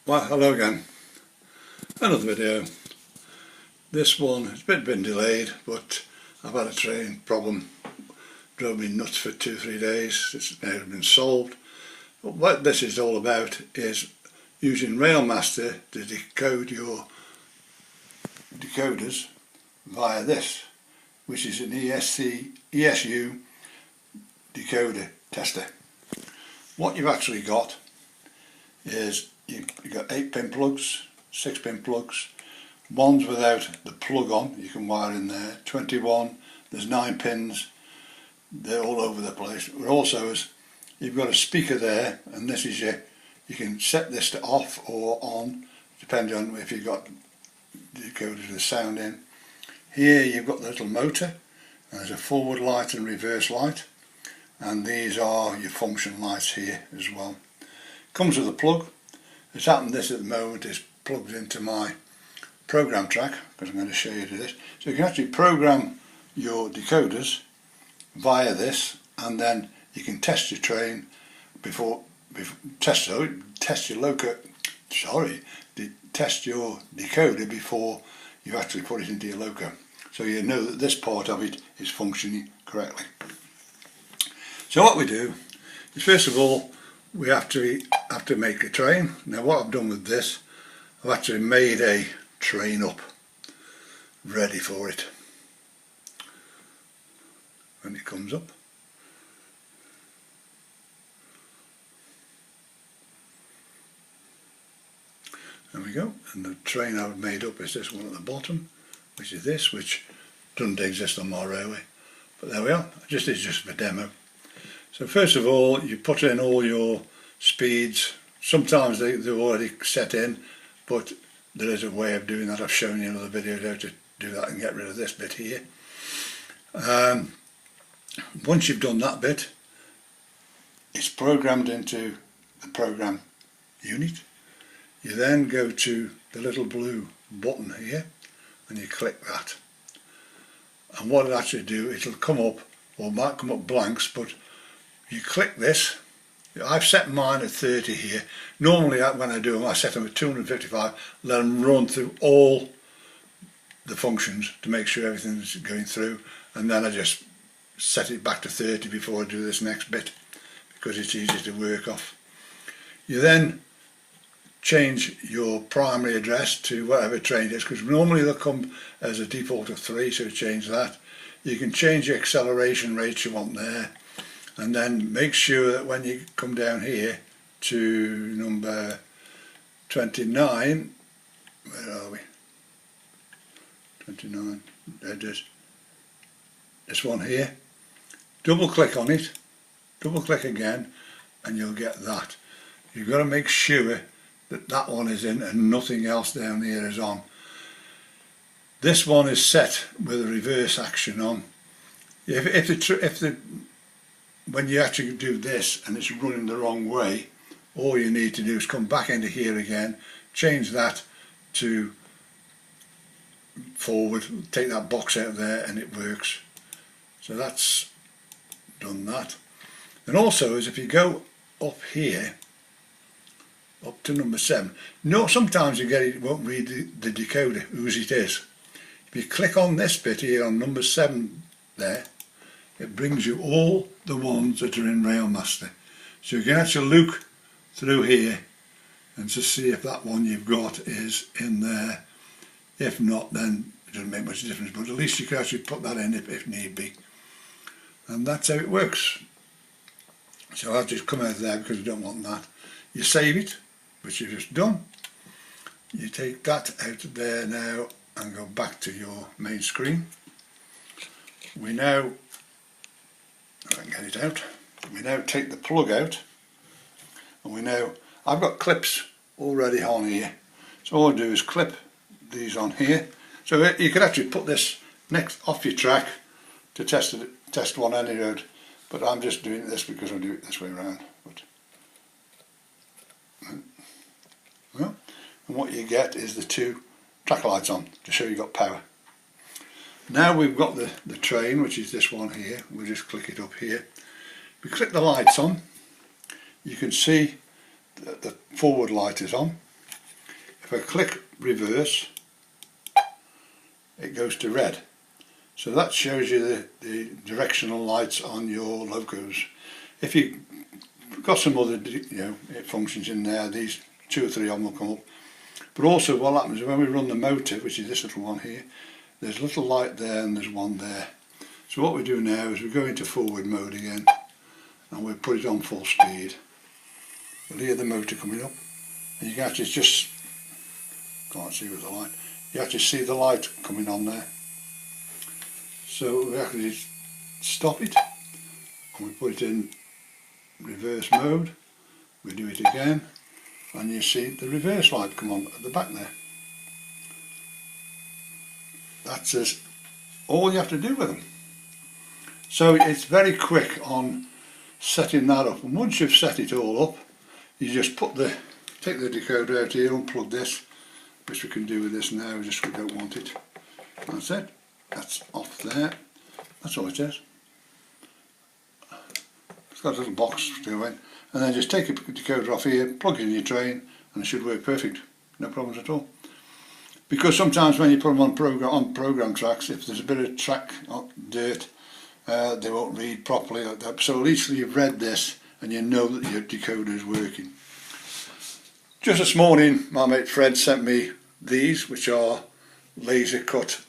Well, hello again. Another video. This one has been delayed, but I've had a train problem. Drove me nuts for 2-3 days. It's now been solved. But what this is all about is using Railmaster to decode your decoders via this, which is an ESU decoder tester. What you've actually got is you've got 8-pin plugs, 6-pin plugs, ones without the plug on, you can wire in there, 21, there's 9 pins, they're all over the place. But also you've got a speaker there, and this is you can set this to off or on, depending on if you've got the decoder with sound in. Here you've got the little motor, and there's a forward light and reverse light, and these are your function lights here as well. Comes with a plug. It's happened this at the moment is plugged into my program track, because I'm going to show you this. So you can actually program your decoders via this, and then you can test your train test your decoder before you actually put it into your loco, so you know that this part of it is functioning correctly. So what we do is, first of all, we have to make a train. Now what I've done with this, I've actually made a train up ready for it. When it comes up, there we go. And the train I've made up is this one at the bottom, which is this, which doesn't exist on my railway, but there we are. It's just a demo. So first of all, you put in all your speeds. Sometimes they're already set in, but there is a way of doing that. I've shown you in other videos how to do that and get rid of this bit here. Once you've done that bit, it's programmed into the program unit. You then go to the little blue button here and you click that. And what it'll actually do, it'll come up, or it might come up blanks, but you click this. I've set mine at 30 here. Normally when I do them, I set them at 255, let them run through all the functions to make sure everything's going through, and then I just set it back to 30 before I do this next bit, because it's easy to work off. You then change your primary address to whatever train it is, because normally they'll come as a default of 3, so change that. You can change your acceleration rates you want there, and then make sure that when you come down here to number 29, where are we? 29, there it is. This one here. Double click on it, double click again, and you'll get that. You've got to make sure that that one is in and nothing else down here is on. This one is set with a reverse action on. When you actually do this and it's running the wrong way, all you need to do is come back into here again, change that to forward, take that box out there, and it works. So that's done that. And also, is if you go up here, up to number 7, sometimes you get it won't read the decoder whose it is. If you click on this bit here on number 7 there, it brings you all the ones that are in Railmaster. So you can actually look through here and to see if that one you've got is in there. If not, then it doesn't make much difference, but at least you can actually put that in if need be. And that's how it works. So I'll just come out of there because I don't want that. You save it, which you've just done. You take that out of there now and go back to your main screen. We now, I can get it out, we now take the plug out, and I've got clips already on here, so all I do is clip these on here. So you could actually put this next off your track to test one any road, but I'm just doing this because I do it this way around. Well, and what you get is the 2 track lights on to show you got power. Now we've got the train, which is this one here. We'll just click it up here. We click the lights on, you can see that the forward light is on. if I click reverse, it goes to red. So that shows you the directional lights on your locos. If you've got some other functions in there, these 2 or 3 of them will come up. But also what happens is when we run the motor, which is this little one here, there's a little light there and there's one there. So what we do now is we go into forward mode again and we put it on full speed. We'll hear the motor coming up and you can actually just, can't see with the light, you actually see the light coming on there. So we actually stop it and we put it in reverse mode, we do it again and you see the reverse light come on at the back there. That's all you have to do with them. So it's very quick on setting that up, and once you've set it all up you just take the decoder out here, unplug this, which we can do with this now, just we don't want it. That's it, that's off there, that's all it is. It's got a little box to go in, and then just take a decoder off here, plug it in your train and it should work perfect, no problems at all. Because sometimes when you put them on program tracks, if there's a bit of track dirt, they won't read properly like that. So at least you've read this and you know that your decoder is working. Just this morning my mate Fred sent me these, which are laser cut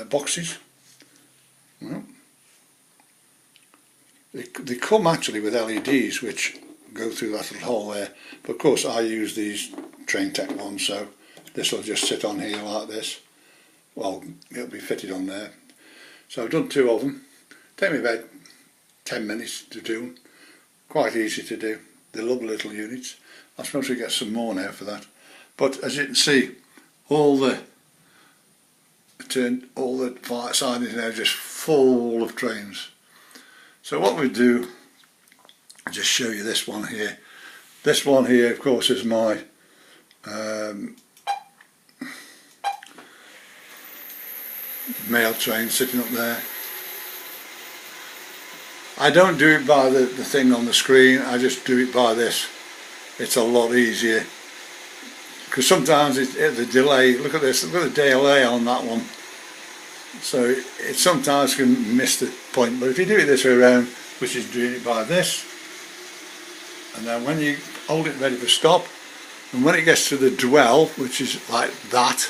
boxes. Well, they come actually with LEDs which go through that little hole there, but of course I use these Train Tech ones, so this will just sit on here like this. Well, it'll be fitted on there. So I've done 2 of them. Take me about 10 minutes to do them. Quite easy to do. They're lovely little units. I suppose we get some more now for that. But as you can see, all the side is now just full of trains. So what we do, I'll just show you this one here. This one here, of course, is my mail train sitting up there. I don't do it by the thing on the screen, I just do it by this. It's a lot easier because sometimes the delay, look at this, look at the delay on that one, so it sometimes can miss the point. But if you do it this way around, which is doing it by this, and then when you hold it ready for stop, and when it gets to the dwell, which is like that,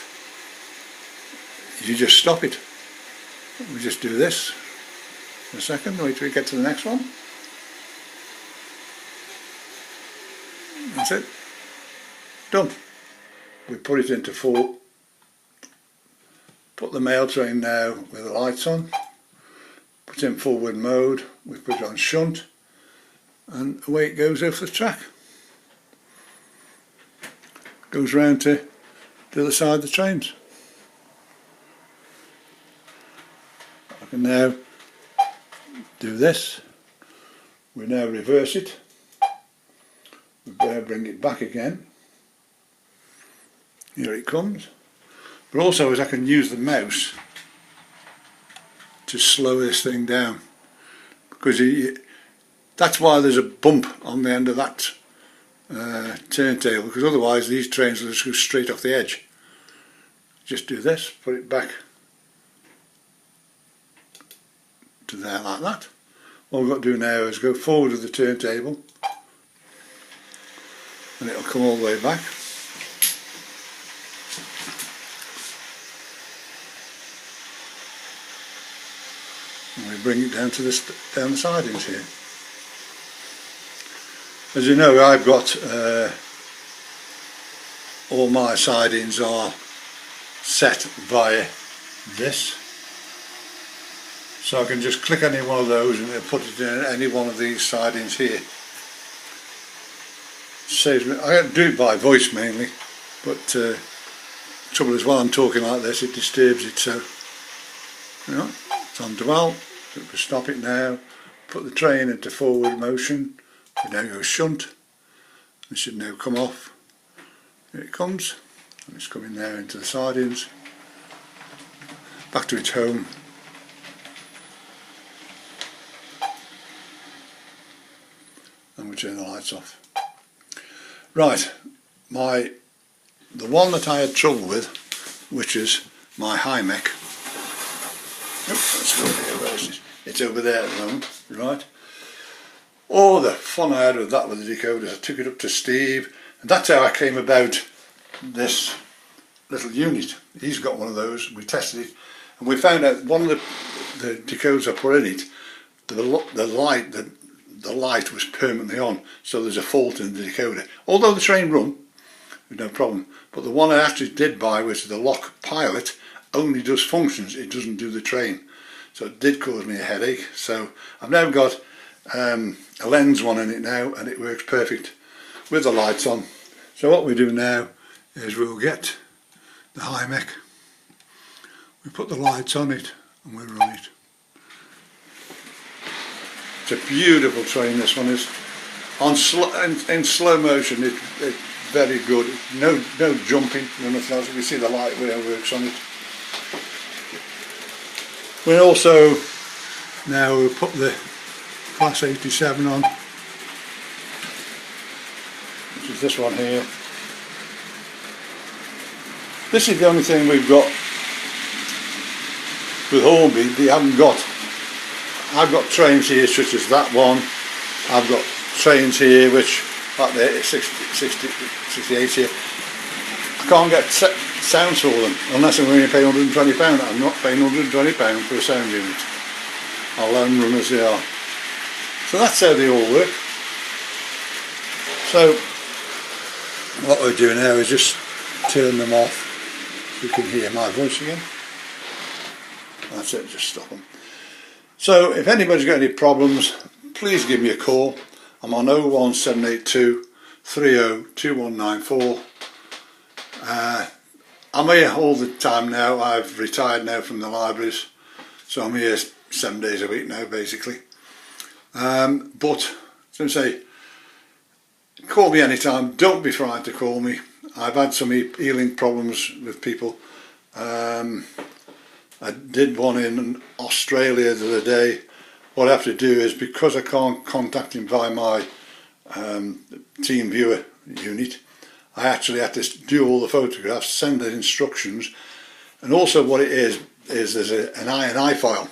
you just stop it. We just do this for a second, wait till we get to the next one. That's it. Done. We put it into full. Put the mail train now with the lights on. Put it in forward mode. We put it on shunt, and away it goes over the track. Goes round to the other side of the trains. I can now do this. We now reverse it. We better bring it back again. Here it comes. But also as I can use the mouse to slow this thing down, because that's why there's a bump on the end of that turntable, because otherwise these trains will just go straight off the edge. Just do this, put it back to there like that. All we've got to do now is go forward with the turntable and it'll come all the way back. And we bring it down to down the sidings here. As you know, I've got all my sidings are set via this, so I can just click any one of those and it'll put it in any one of these sidings here. Saves me. I do it by voice mainly, but the trouble is while I'm talking like this it disturbs it, so you know, it's on dwell. So we can stop it now, put the train into forward motion. We now go shunt. It should now come off. Here it comes, and it's coming now into the sidings, back to its home. And we turn the lights off. Right, my the one that I had trouble with, which is my HiMech. Let's go over here, where is it? It's over there at the moment, right? Oh, the fun I had with that with the decoders. I took it up to Steve, and that's how I came about this little unit. He's got one of those. We tested it, and we found out one of the decoders I put in it, the light was permanently on, so there's a fault in the decoder. Although the train run, no problem, but the one I actually did buy, which is the lock pilot, only does functions, it doesn't do the train. So it did cause me a headache. So I've now got a lens one in it now, and it works perfect with the lights on. So what we do now is we'll get the HiMech, we put the lights on it, and we run it. It's a beautiful train, this one is. In slow motion, it's very good. No jumping, no nothing else. We see the light where it works on it. We also now we'll put the Class 87 on, which is this one here. This is the only thing we've got with Hornby that you haven't got. I've got trains here such as that one. I've got trains here which, like there, 68 here. I can't get sounds for them unless I'm going to pay £120. I'm not paying £120 for a sound unit. I'll let them run as they are. So that's how they all work. So what we're doing now is just turn them off so you can hear my voice again. That's it, just stop them. So if anybody's got any problems, please give me a call. I'm on 01782 302194. I'm here all the time now. I've retired now from the libraries, so I'm here 7 days a week now basically. But as I say, call me anytime, don't be frightened to call me. I've had some healing problems with people. I did one in Australia the other day. What I have to do is, because I can't contact him via my team viewer unit, I actually have to do all the photographs, send the instructions, and also what it is there's an INI file,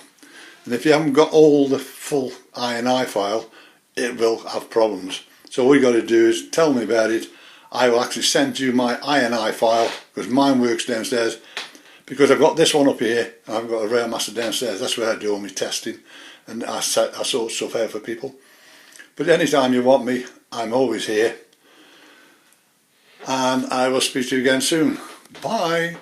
and if you haven't got all the full INI file, it will have problems. So all you got to do is tell me about it. I will actually send you my INI file, because mine works downstairs, because I've got this one up here and I've got a Railmaster downstairs. That's where I do all my testing, and I sort stuff out for people. But anytime you want me, I'm always here, and I will speak to you again soon. Bye.